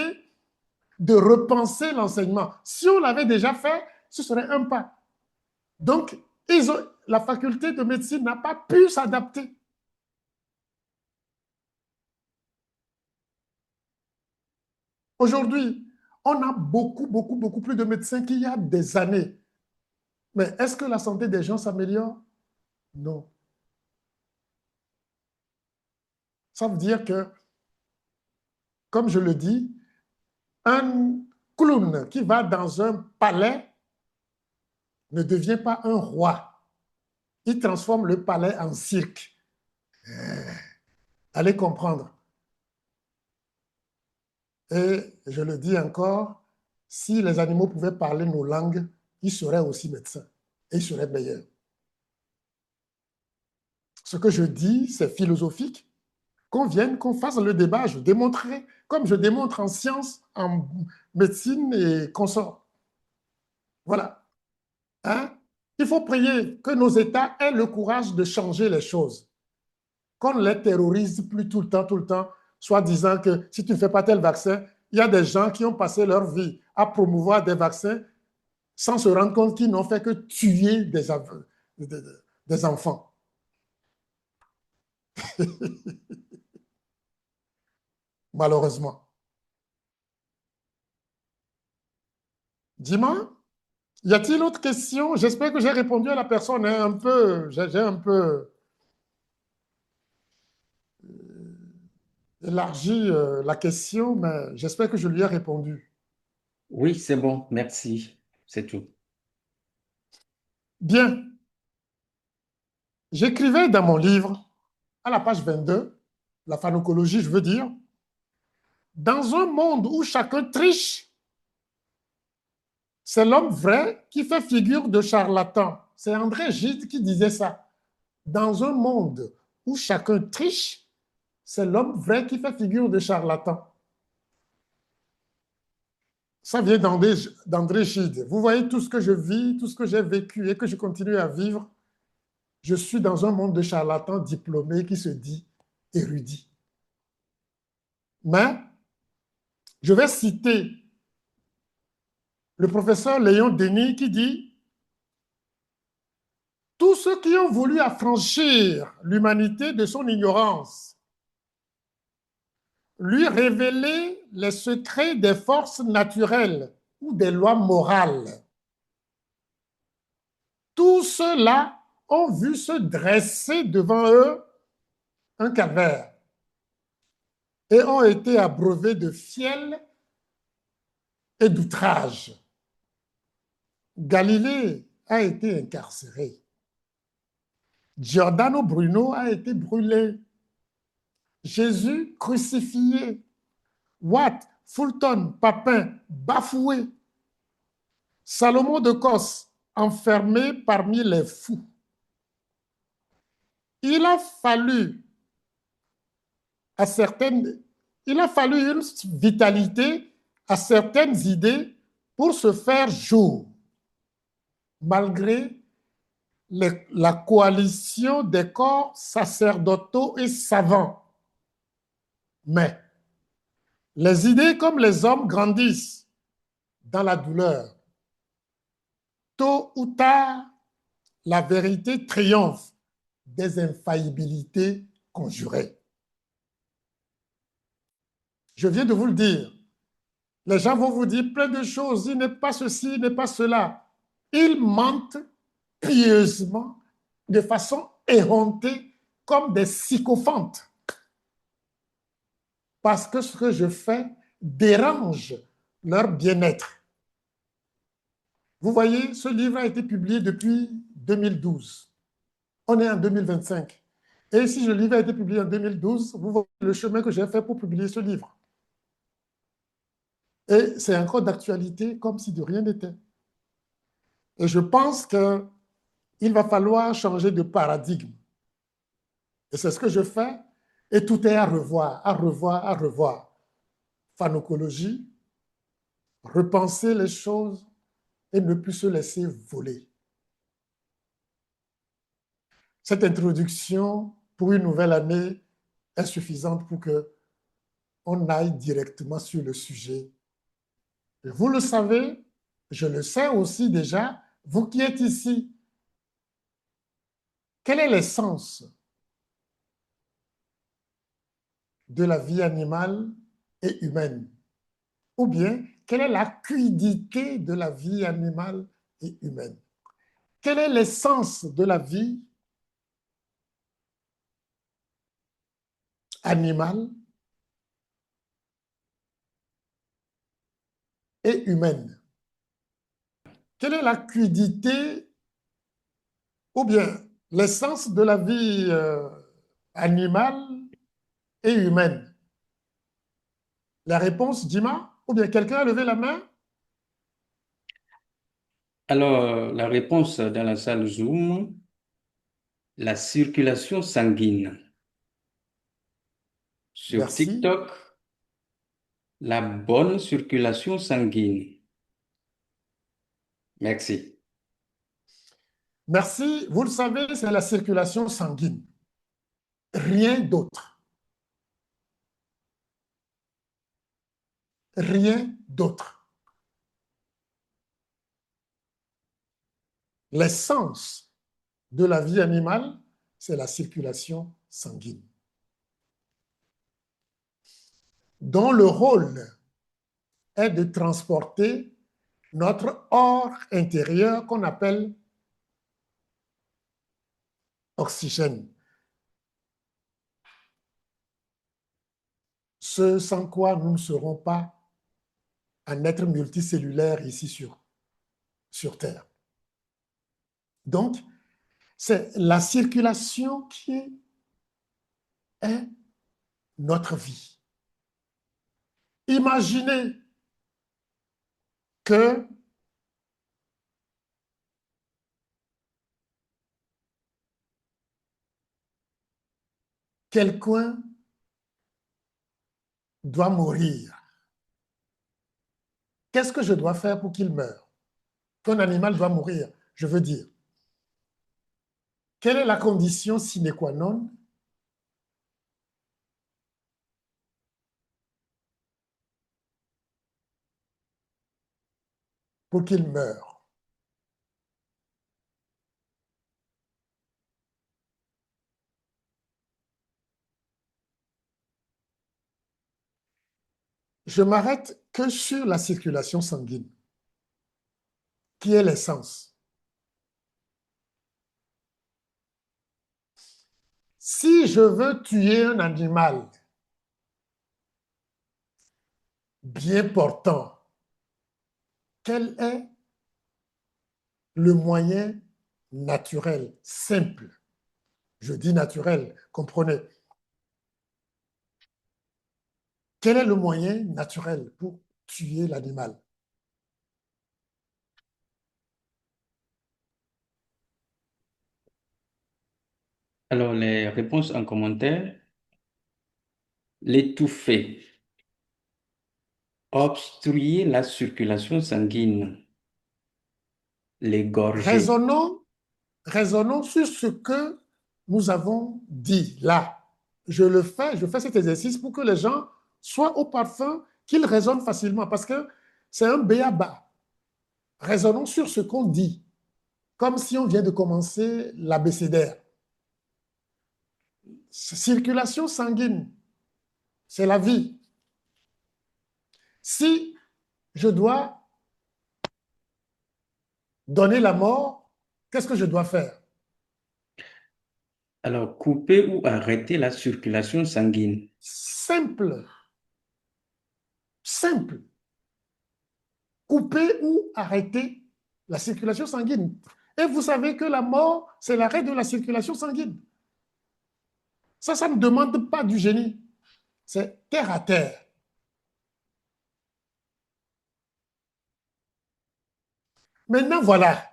de repenser l'enseignement. Si on l'avait déjà fait, ce serait un pas. Donc, la faculté de médecine n'a pas pu s'adapter. Aujourd'hui, on a beaucoup plus de médecins qu'il y a des années. Mais est-ce que la santé des gens s'améliore? Non. Ça veut dire que, comme je le dis, un clown qui va dans un palais ne devient pas un roi. Il transforme le palais en cirque. Allez comprendre. Et je le dis encore, si les animaux pouvaient parler nos langues, ils seraient aussi médecins et ils seraient meilleurs. Ce que je dis, c'est philosophique. Qu'on vienne, qu'on fasse le débat, je démontrerai, comme je démontre en sciences, en médecine et consorts. Voilà. Hein? Il faut prier que nos États aient le courage de changer les choses. Qu'on ne les terrorise plus tout le temps, soit disant que si tu ne fais pas tel vaccin, il y a des gens qui ont passé leur vie à promouvoir des vaccins sans se rendre compte qu'ils n'ont fait que tuer des enfants. Malheureusement. Dis-moi, y a-t-il autre question? J'espère que j'ai répondu à la personne j'ai un peu élargi la question, mais j'espère que je lui ai répondu. Oui, c'est bon, merci. C'est tout. Bien, j'écrivais dans mon livre, à la page 22, la pharmacologie, je veux dire, dans un monde où chacun triche, c'est l'homme vrai qui fait figure de charlatan. C'est André Gide qui disait ça. Dans un monde où chacun triche, c'est l'homme vrai qui fait figure de charlatan. Ça vient d'André Gide. Vous voyez tout ce que je vis, tout ce que j'ai vécu et que je continue à vivre. Je suis dans un monde de charlatans diplômés qui se dit érudit. Mais je vais citer le professeur Léon Denis qui dit « Tous ceux qui ont voulu affranchir l'humanité de son ignorance, lui révéler les secrets des forces naturelles ou des lois morales, tous ceux-là ont vu se dresser devant eux un calvaire et ont été abreuvés de fiel et d'outrage. Galilée a été incarcéré. Giordano Bruno a été brûlé. Jésus crucifié. Watt, Fulton, Papin, bafoué. Salomon de Kos, enfermé parmi les fous. Il a fallu une vitalité à certaines idées pour se faire jour, malgré la coalition des corps sacerdotaux et savants. Mais les idées comme les hommes grandissent dans la douleur. Tôt ou tard, la vérité triomphe des infaillibilités conjurées. Je viens de vous le dire. Les gens vont vous dire plein de choses. Il n'est pas ceci, il n'est pas cela. Ils mentent pieusement, de façon éhontée, comme des sycophantes. Parce que ce que je fais dérange leur bien-être. Vous voyez, ce livre a été publié depuis 2012. On est en 2025. Et si le livre a été publié en 2012, vous voyez le chemin que j'ai fait pour publier ce livre. Et c'est encore d'actualité comme si de rien n'était. Et je pense qu'il va falloir changer de paradigme. Et c'est ce que je fais. Et tout est à revoir, à revoir, à revoir. Pharmacologie, repenser les choses et ne plus se laisser voler. Cette introduction pour une nouvelle année est suffisante pour qu'on aille directement sur le sujet. Et vous le savez, je le sais aussi déjà, vous qui êtes ici, quel est l'essence de la vie animale et humaine? Ou bien, quelle est la fluidité de la vie animale et humaine? Quelle est l'essence de la vie animale et humaine? Quelle est la fluidité ou bien l'essence de la vie animale et humaine? La réponse, Dima? Ou bien quelqu'un a levé la main? Alors, la réponse dans la salle Zoom, la circulation sanguine. Sur Merci. TikTok, la bonne circulation sanguine. Merci. Merci. Vous le savez, c'est la circulation sanguine. Rien d'autre. Rien d'autre. L'essence de la vie animale, c'est la circulation sanguine, dont le rôle est de transporter notre or intérieur qu'on appelle oxygène. Ce sans quoi nous ne serons pas un être multicellulaire ici sur Terre. Donc, c'est la circulation qui est notre vie. Imaginez que quelqu'un doit mourir. Qu'est-ce que je dois faire pour qu'il meure? Qu'un animal doit mourir, je veux dire. Quelle est la condition sine qua non pour qu'il meure? Je m'arrête que sur la circulation sanguine, qui est l'essence. Si je veux tuer un animal bien portant, quel est le moyen naturel, simple? Je dis naturel, comprenez. Quel est le moyen naturel pour tuer l'animal? Alors, les réponses en commentaire, l'étouffer, obstruer la circulation sanguine, l'égorger. Raisonnons, raisonnons sur ce que nous avons dit là. Je fais cet exercice pour que les gens soient au parfum, qu'ils raisonnent facilement, parce que c'est un béaba. Raisonnons sur ce qu'on dit, comme si on vient de commencer l'abécédaire. Circulation sanguine, c'est la vie. Si je dois donner la mort, qu'est-ce que je dois faire? Alors, couper ou arrêter la circulation sanguine. Simple, simple. Couper ou arrêter la circulation sanguine. Et vous savez que la mort, c'est l'arrêt de la circulation sanguine. Ça ne demande pas du génie. C'est terre à terre. Maintenant, voilà.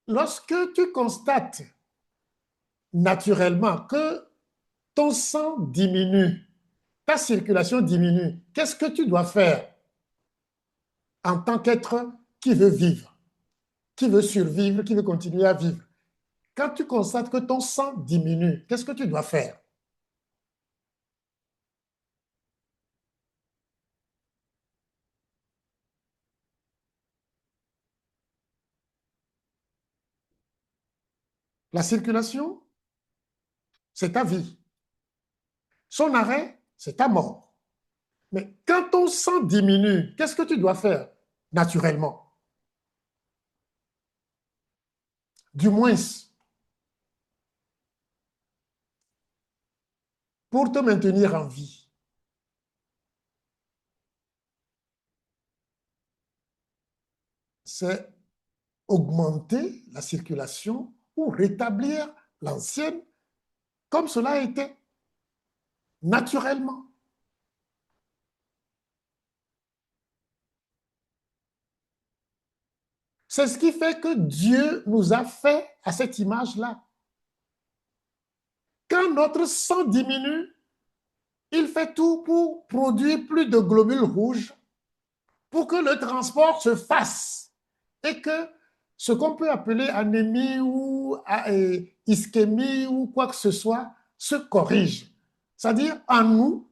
Lorsque tu constates naturellement que ton sang diminue, ta circulation diminue, qu'est-ce que tu dois faire en tant qu'être qui veut vivre, qui veut survivre, qui veut continuer à vivre? Quand tu constates que ton sang diminue, qu'est-ce que tu dois faire? La circulation, c'est ta vie. Son arrêt, c'est ta mort. Mais quand ton sang diminue, qu'est-ce que tu dois faire naturellement? Du moins, pour te maintenir en vie, c'est augmenter la circulation ou rétablir l'ancienne comme cela était naturellement. C'est ce qui fait que Dieu nous a fait à cette image-là. Quand notre sang diminue, il fait tout pour produire plus de globules rouges pour que le transport se fasse et que ce qu'on peut appeler anémie ou ischémie ou quoi que ce soit se corrige. C'est-à-dire, en nous,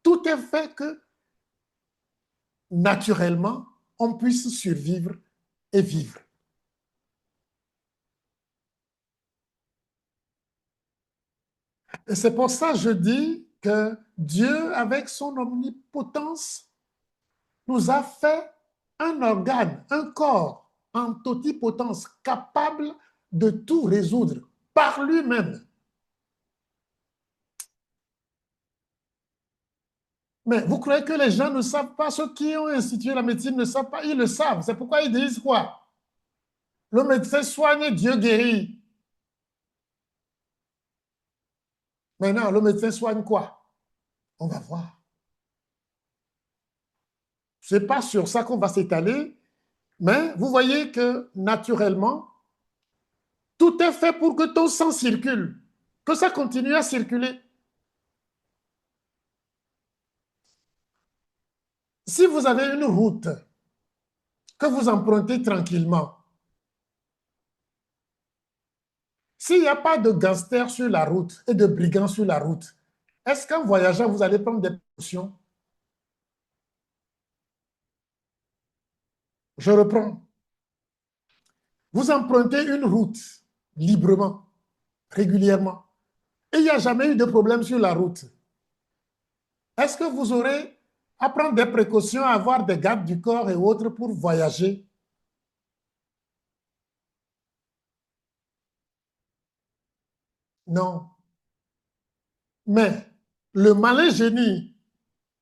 tout est fait que naturellement, on puisse survivre et vivre. Et c'est pour ça que je dis que Dieu, avec son omnipotence, nous a fait un organe, un corps en totipotence, capable de tout résoudre par lui-même. Mais vous croyez que les gens ne savent pas, ceux qui ont institué la médecine ne savent pas, ils le savent. C'est pourquoi ils disent quoi? Le médecin soigne, Dieu guérit. Maintenant, le médecin soigne quoi? On va voir. Ce n'est pas sur ça qu'on va s'étaler, mais vous voyez que naturellement, tout est fait pour que ton sang circule, que ça continue à circuler. Si vous avez une route que vous empruntez tranquillement, s'il n'y a pas de gangsters sur la route et de brigands sur la route, est-ce qu'en voyageant, vous allez prendre des précautions? Je reprends. Vous empruntez une route librement, régulièrement, et il n'y a jamais eu de problème sur la route. Est-ce que vous aurez à prendre des précautions, à avoir des gardes du corps et autres pour voyager? Non. Mais le malin génie,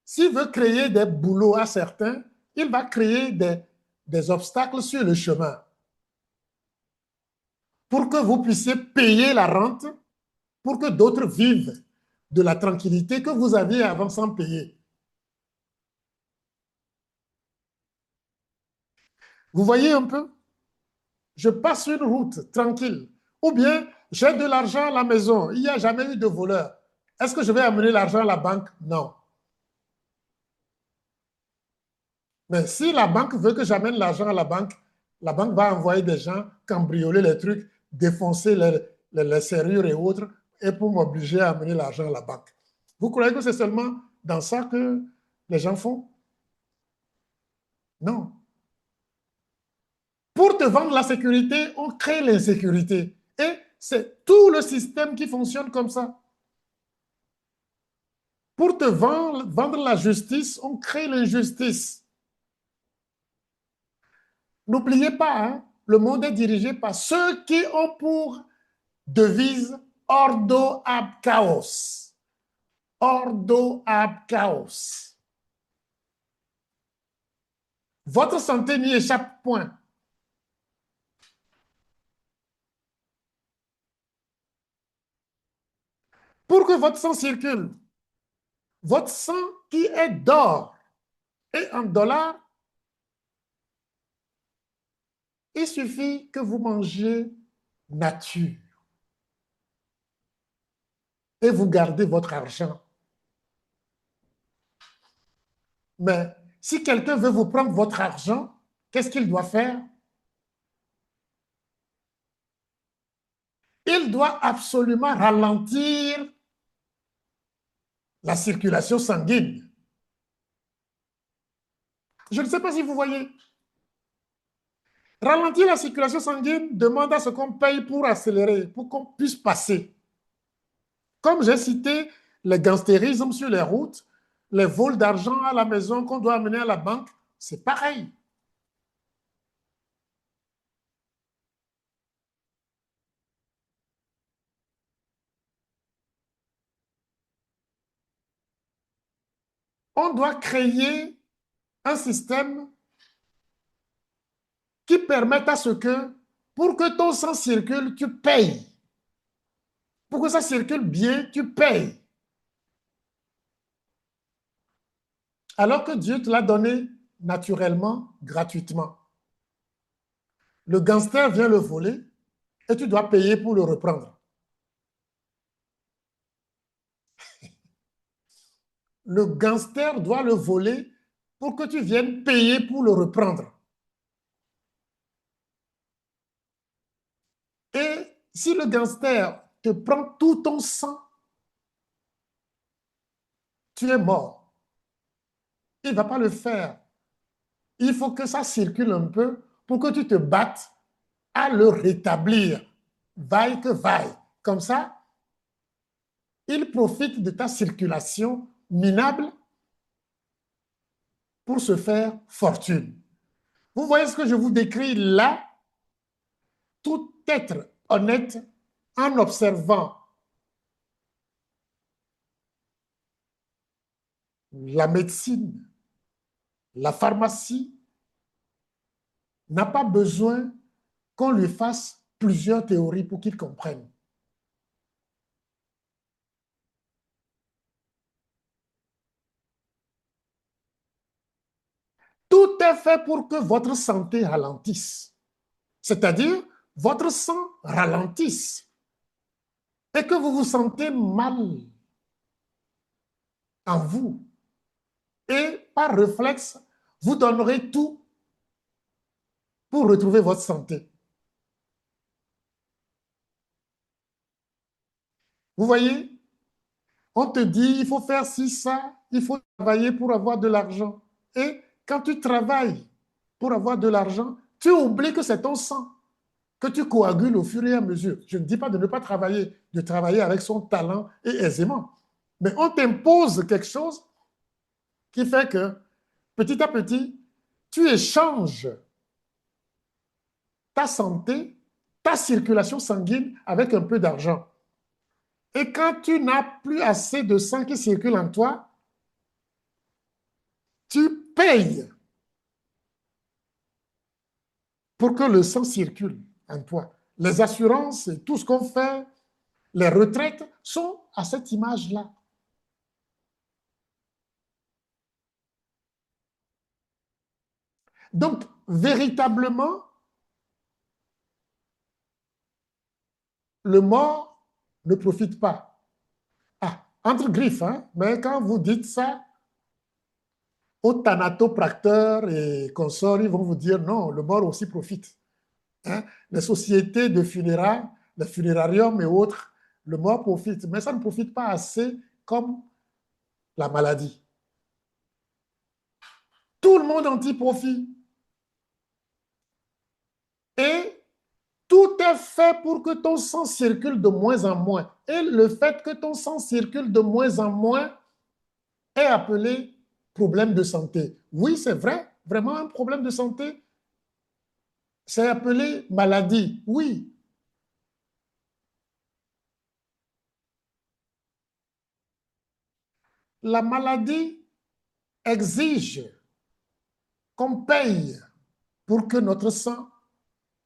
s'il veut créer des boulots à certains, il va créer des obstacles sur le chemin pour que vous puissiez payer la rente, pour que d'autres vivent de la tranquillité que vous aviez avant sans payer. Vous voyez un peu? Je passe une route tranquille. Ou bien, j'ai de l'argent à la maison. Il n'y a jamais eu de voleur. Est-ce que je vais amener l'argent à la banque? Non. Mais si la banque veut que j'amène l'argent à la banque va envoyer des gens cambrioler les trucs, défoncer les serrures et autres, et pour m'obliger à amener l'argent à la banque. Vous croyez que c'est seulement dans ça que les gens font? Non. Pour te vendre la sécurité, on crée l'insécurité. Et c'est tout le système qui fonctionne comme ça. Pour te vendre la justice, on crée l'injustice. N'oubliez pas, hein, le monde est dirigé par ceux qui ont pour devise Ordo ab chaos. Ordo ab chaos. Votre santé n'y échappe point. Pour que votre sang circule, votre sang qui est d'or et en dollars, il suffit que vous mangiez nature et vous gardez votre argent. Mais si quelqu'un veut vous prendre votre argent, qu'est-ce qu'il doit faire? Il doit absolument ralentir la circulation sanguine. Je ne sais pas si vous voyez. Ralentir la circulation sanguine demande à ce qu'on paye pour accélérer, pour qu'on puisse passer. Comme j'ai cité le gangstérisme sur les routes, les vols d'argent à la maison qu'on doit amener à la banque, c'est pareil. On doit créer un système qui permette à ce que, pour que ton sang circule, tu payes. Pour que ça circule bien, tu payes. Alors que Dieu te l'a donné naturellement, gratuitement. Le gangster vient le voler et tu dois payer pour le reprendre. Le gangster doit le voler pour que tu viennes payer pour le reprendre. Et si le gangster te prend tout ton sang, tu es mort. Il ne va pas le faire. Il faut que ça circule un peu pour que tu te battes à le rétablir, vaille que vaille. Comme ça, il profite de ta circulation minable pour se faire fortune. Vous voyez ce que je vous décris là? Tout être honnête en observant la médecine, la pharmacie, n'a pas besoin qu'on lui fasse plusieurs théories pour qu'il comprenne. Tout est fait pour que votre santé ralentisse, c'est-à-dire votre sang ralentisse et que vous vous sentez mal en vous. Et par réflexe, vous donnerez tout pour retrouver votre santé. Vous voyez, on te dit, il faut faire ci, ça, il faut travailler pour avoir de l'argent. Et quand tu travailles pour avoir de l'argent, tu oublies que c'est ton sang que tu coagules au fur et à mesure. Je ne dis pas de ne pas travailler, de travailler avec son talent et aisément. Mais on t'impose quelque chose qui fait que petit à petit, tu échanges ta santé, ta circulation sanguine avec un peu d'argent. Et quand tu n'as plus assez de sang qui circule en toi, tu payes pour que le sang circule en toi. Les assurances et tout ce qu'on fait, les retraites sont à cette image-là. Donc, véritablement, le mort ne profite pas. Ah, entre griffes, hein, mais quand vous dites ça, aux thanatopracteurs et consorts, ils vont vous dire non, le mort aussi profite. Hein. Les sociétés de funérailles, les funérariums et autres, le mort profite, mais ça ne profite pas assez comme la maladie. Tout le monde en tire profit. Et tout est fait pour que ton sang circule de moins en moins. Et le fait que ton sang circule de moins en moins est appelé problème de santé. Oui, c'est vrai, vraiment un problème de santé. C'est appelé maladie, oui. La maladie exige qu'on paye pour que notre sang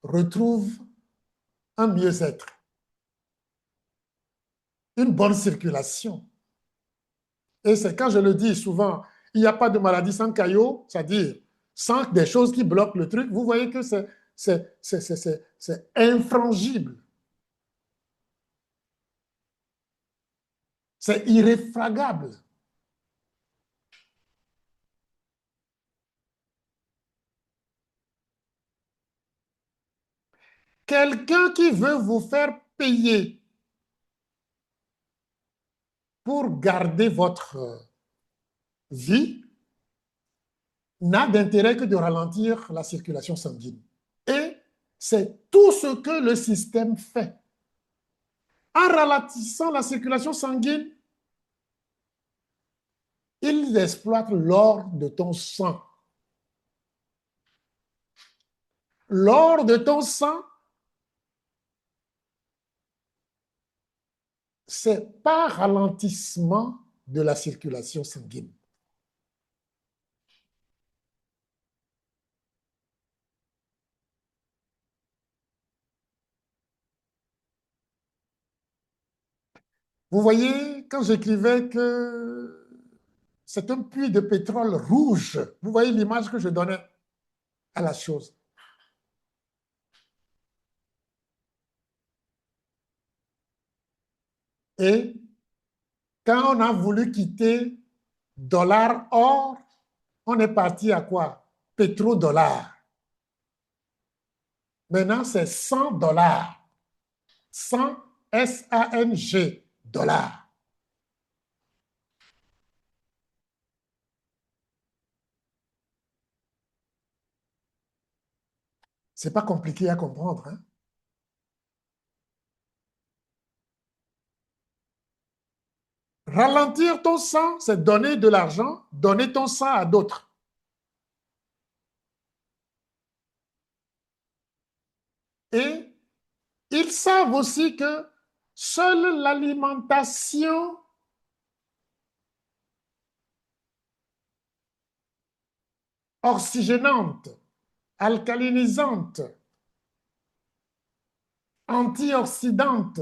retrouve un mieux-être, une bonne circulation. Et c'est quand je le dis souvent, il n'y a pas de maladie sans caillot, c'est-à-dire sans des choses qui bloquent le truc. Vous voyez que c'est infrangible. C'est irréfragable. Quelqu'un qui veut vous faire payer pour garder votre vie n'a d'intérêt que de ralentir la circulation sanguine. Et c'est tout ce que le système fait. En ralentissant la circulation sanguine, il exploite l'or de ton sang. L'or de ton sang, c'est pas ralentissement de la circulation sanguine. Vous voyez, quand j'écrivais que c'est un puits de pétrole rouge, vous voyez l'image que je donnais à la chose. Et quand on a voulu quitter dollar-or, on est parti à quoi? Pétrodollar. Maintenant, c'est 100 dollars. 100 S-A-N-G dollars. C'est pas compliqué à comprendre, hein? Ralentir ton sang, c'est donner de l'argent, donner ton sang à d'autres. Et ils savent aussi que seule l'alimentation oxygénante, alcalinisante, antioxydante,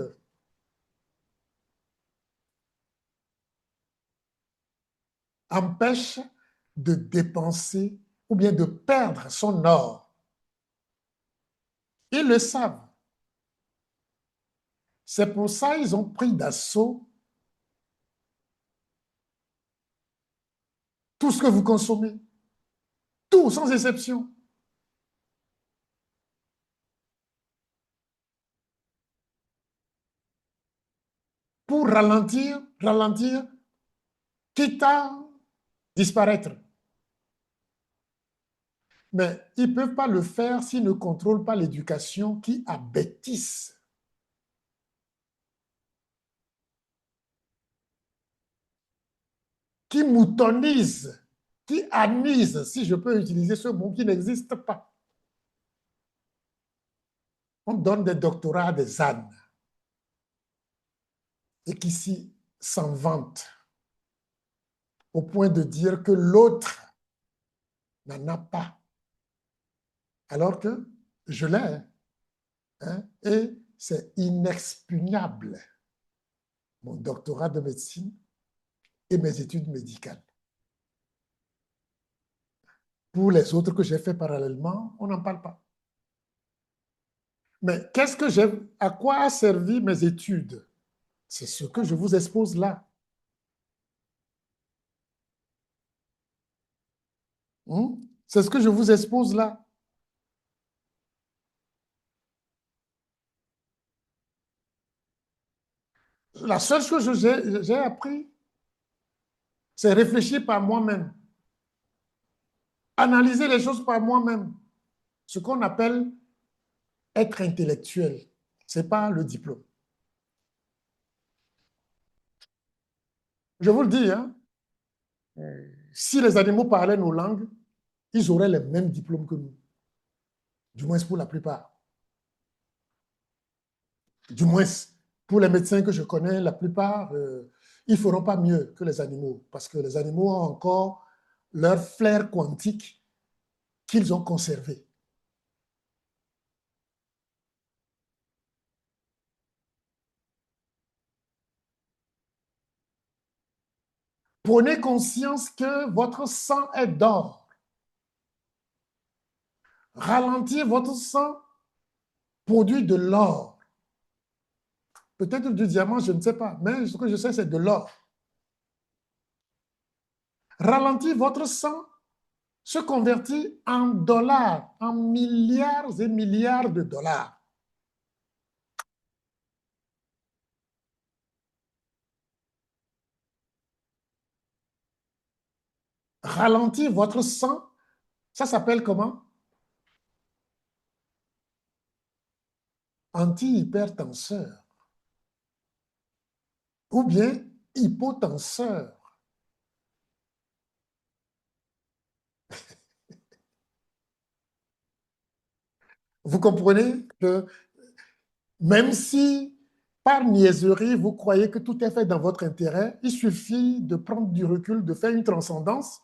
empêche de dépenser ou bien de perdre son or. Ils le savent. C'est pour ça qu'ils ont pris d'assaut tout ce que vous consommez. Tout, sans exception. Pour ralentir, quitte à disparaître. Mais ils ne peuvent pas le faire s'ils ne contrôlent pas l'éducation qui abêtisse. Qui moutonise, qui anise, si je peux utiliser ce mot qui n'existe pas. On donne des doctorats à des ânes et qui s'en vantent au point de dire que l'autre n'en a pas. Alors que je l'ai, hein, et c'est inexpugnable. Mon doctorat de médecine et mes études médicales. Pour les autres que j'ai fait parallèlement, on n'en parle pas. Mais qu'est-ce que j'ai, à quoi a servi mes études? C'est ce que je vous expose là. C'est ce que je vous expose là. La seule chose que j'ai appris, c'est réfléchir par moi-même. Analyser les choses par moi-même. Ce qu'on appelle être intellectuel. Ce n'est pas le diplôme. Je vous le dis, hein, si les animaux parlaient nos langues, ils auraient les mêmes diplômes que nous. Du moins pour la plupart. Du moins, pour les médecins que je connais, la plupart, ils ne feront pas mieux que les animaux, parce que les animaux ont encore leur flair quantique qu'ils ont conservé. Prenez conscience que votre sang est d'or. Ralentir votre sang produit de l'or. Peut-être du diamant, je ne sais pas, mais ce que je sais, c'est de l'or. Ralentir votre sang se convertit en dollars, en milliards et milliards de dollars. Ralentir votre sang, ça s'appelle comment? Antihypertenseur ou bien hypotenseur. Vous comprenez que même si par niaiserie, vous croyez que tout est fait dans votre intérêt, il suffit de prendre du recul, de faire une transcendance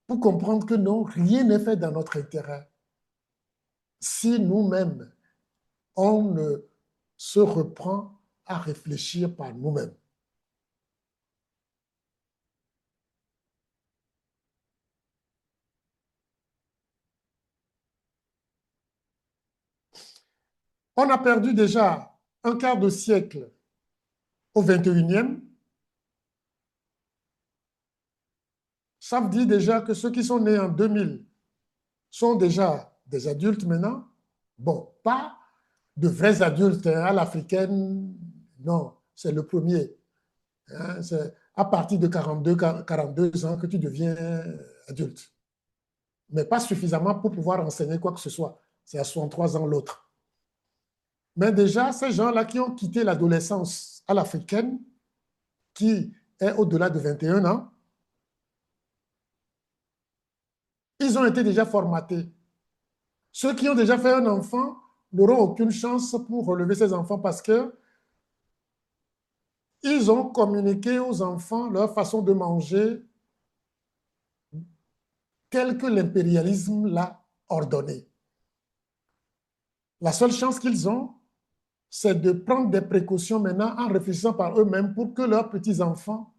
pour comprendre que non, rien n'est fait dans notre intérêt. Si nous-mêmes, on ne se reprend à réfléchir par nous-mêmes. On a perdu déjà un quart de siècle au 21e. Ça veut dire déjà que ceux qui sont nés en 2000 sont déjà des adultes maintenant. Bon, pas de vrais adultes à l'africaine, non, c'est le premier. Hein, c'est à partir de 42 ans que tu deviens adulte. Mais pas suffisamment pour pouvoir enseigner quoi que ce soit. C'est à 63 ans l'autre. Mais déjà, ces gens-là qui ont quitté l'adolescence à l'africaine, qui est au-delà de 21 ans, ils ont été déjà formatés. Ceux qui ont déjà fait un enfant n'auront aucune chance pour relever ces enfants parce que ils ont communiqué aux enfants leur façon de manger telle que l'impérialisme l'a ordonné. La seule chance qu'ils ont, c'est de prendre des précautions maintenant en réfléchissant par eux-mêmes pour que leurs petits-enfants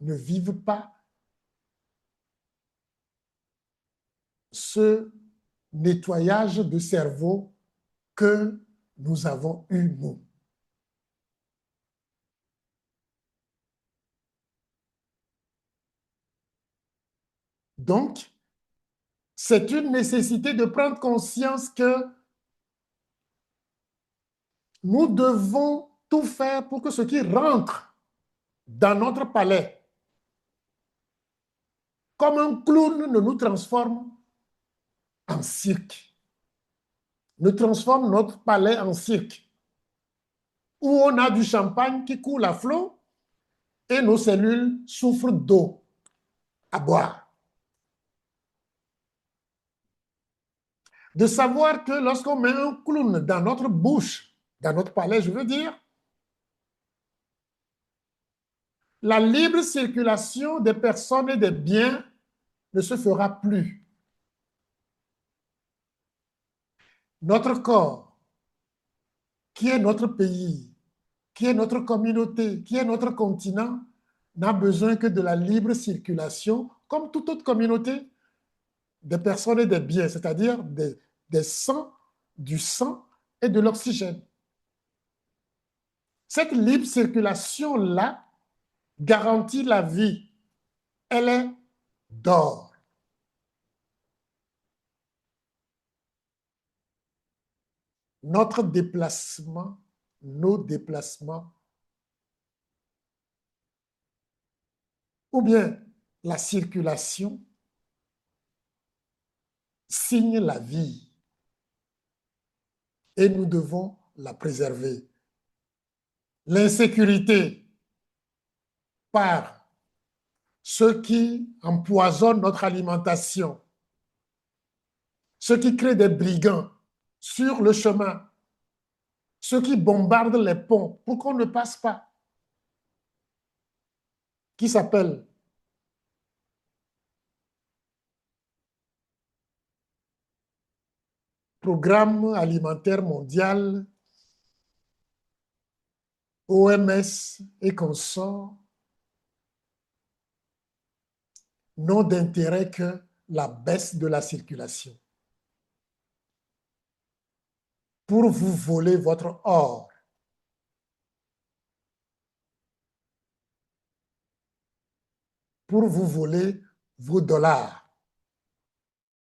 ne vivent pas ce nettoyage de cerveau que nous avons eu, nous. Donc, c'est une nécessité de prendre conscience que nous devons tout faire pour que ce qui rentre dans notre palais, comme un clown, ne nous transforme en cirque, ne transforme notre palais en cirque, où on a du champagne qui coule à flot et nos cellules souffrent d'eau à boire. De savoir que lorsqu'on met un clown dans notre bouche, dans notre palais, je veux dire, la libre circulation des personnes et des biens ne se fera plus. Notre corps, qui est notre pays, qui est notre communauté, qui est notre continent, n'a besoin que de la libre circulation, comme toute autre communauté, des personnes et des biens, c'est-à-dire des sangs, du sang et de l'oxygène. Cette libre circulation-là garantit la vie. Elle est d'or. Notre déplacement, nos déplacements, ou bien la circulation, signe la vie et nous devons la préserver. L'insécurité par ceux qui empoisonnent notre alimentation, ceux qui créent des brigands sur le chemin, ceux qui bombardent les ponts pour qu'on ne passe pas, qui s'appellent Programme alimentaire mondial, OMS et consorts, n'ont d'intérêt que la baisse de la circulation. Pour vous voler votre or, pour vous voler vos dollars,